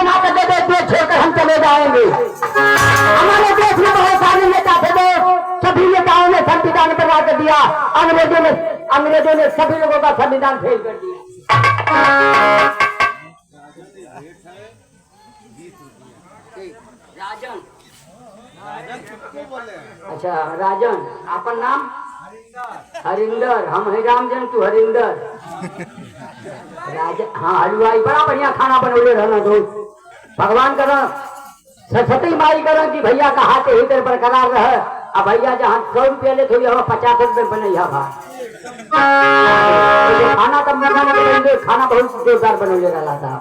बना कर दे दे, देश छोड़कर हम चले जाएंगे। हमारे देश में बहुत सारे नेता थे, सभी नेताओं ने संविधान बना कर दिया। अंग्रेजों ने सभी लोगों का संविधान फेल कर दिया। राजन, अच्छा राजन, आपन नाम हरिंदर। हम है रामजन, तू हरिंदर। राजन हाँ, हलवाई बड़ा बढ़िया खाना बनौले रहना दोस्त। भगवान करो सरस्वती माई करो कि भैया का हाथ ही तेरे बरकरार रहे। अब भैया जहाँ 100 रुपया ले थोड़ी हमें 50 रुपये बनैया भाई। खाना तब बनाने खाना बहुत जोरदार बनौले रहा था।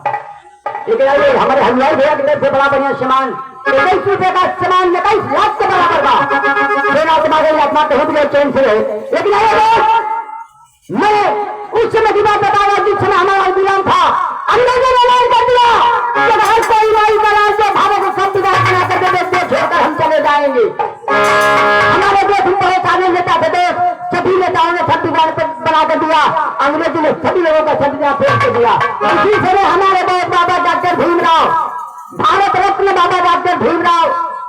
लेकिन हमारे हलवाई भैया की तरफ से बड़ा बढ़िया सामान 21 रुपये का सामान 21 लाख के बराबर का तुम्हारे आत्मा तो भी चैन से रहे। लेकिन मैं उस समय की बात बता रहा जिस समय हमारा गुलाम था, अंग्रेजों ने ऐलान कर दिया कि कोई नहीं बना जो भारत को संविधान बना कर दे, देश छोड़कर हम चले जाएंगे। हमारे देश में बहुत सारे नेता थे, सभी नेताओं ने संविधान बना कर दिया। अंग्रेजों ने सभी लोगों का संविधान फेल कर दिया। इसी समय हमारे बहुत बाबा डॉक्टर भीमराव, भारत रत्न बाबा डॉक्टर भीमराव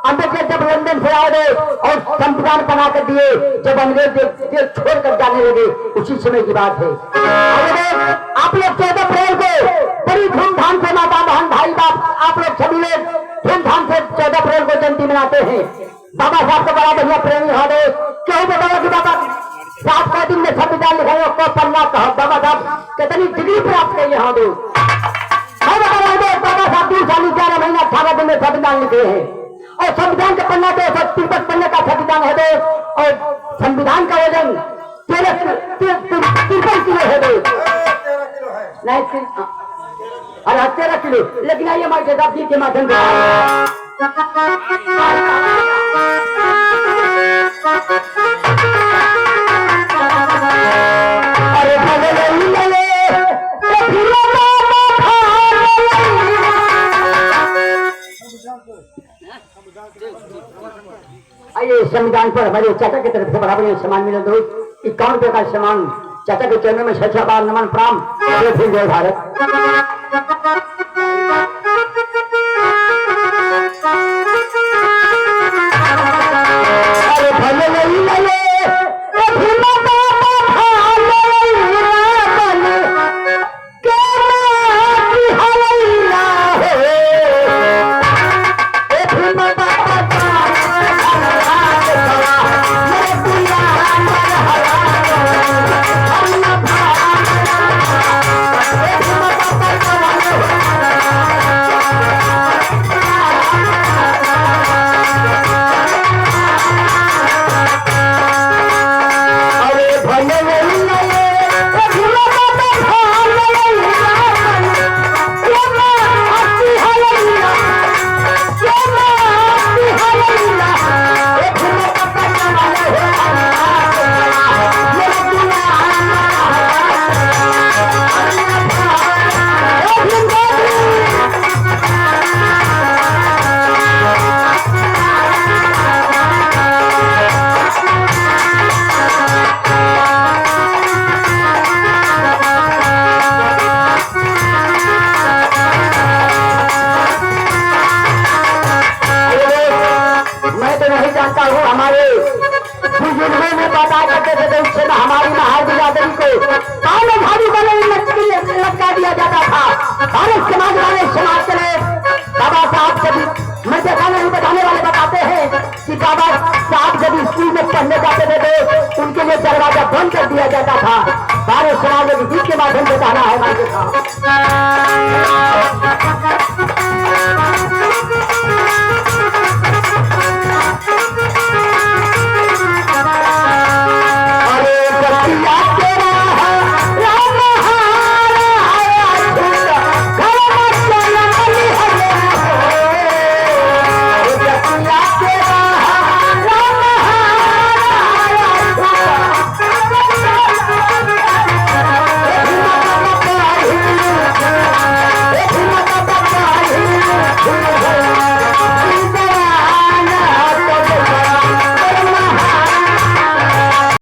अम्बेडकर जब लंदन से आए और संविधान बना कर दिए, जब अंग्रेज देश छोड़कर जाने लगे, उसी समय की बात है। आप लोग 14 अप्रैल को बड़ी धूमधाम से माता बहन भाई बाप आप लोग सभी लोग धूमधाम से 14 अप्रैल को जयंती मनाते हैं। बाबा साहब को बड़ा बढ़िया प्रेमी हो गए। क्यों बताया कि बाबा साहब का दिन में संविधान लिखाया को पन्ना कहा। बाबा साहब कितनी डिग्री प्राप्त किए यहाँ दो बाबा साहब 2 साल 11 महीना 18 दिन में संविधान लिखे हैं। और संविधान का पन्ना 253 पन्ने का संविधान है दोस्त। और संविधान का वजन 53 किलो है दोस्त, नहीं अरे 13 किलो। लेकिन आइए हमारे साहब जी के माध्यम से आइए संविधान पर हमारे चाचा की तरफ से बड़ा बढ़िया सम्मान मिला दोस्त। 51 रुपये का सम्मान चाचा के चरणों में सच्चा बार नमन प्राम। जय भारत। हमारी महाबिरादरी को काले झाड़ी वाले लटका दिया जाता था। भारत समाज वाले समाज के बाबा साहब जब मैं देखा नहीं बताने वाले बताते हैं कि बाबा साहब जब स्कूल में पढ़ने जाते थे तो उनके लिए दरवाजा बंद कर दिया जाता था। भारत समाज गीत के माध्यम से कहना है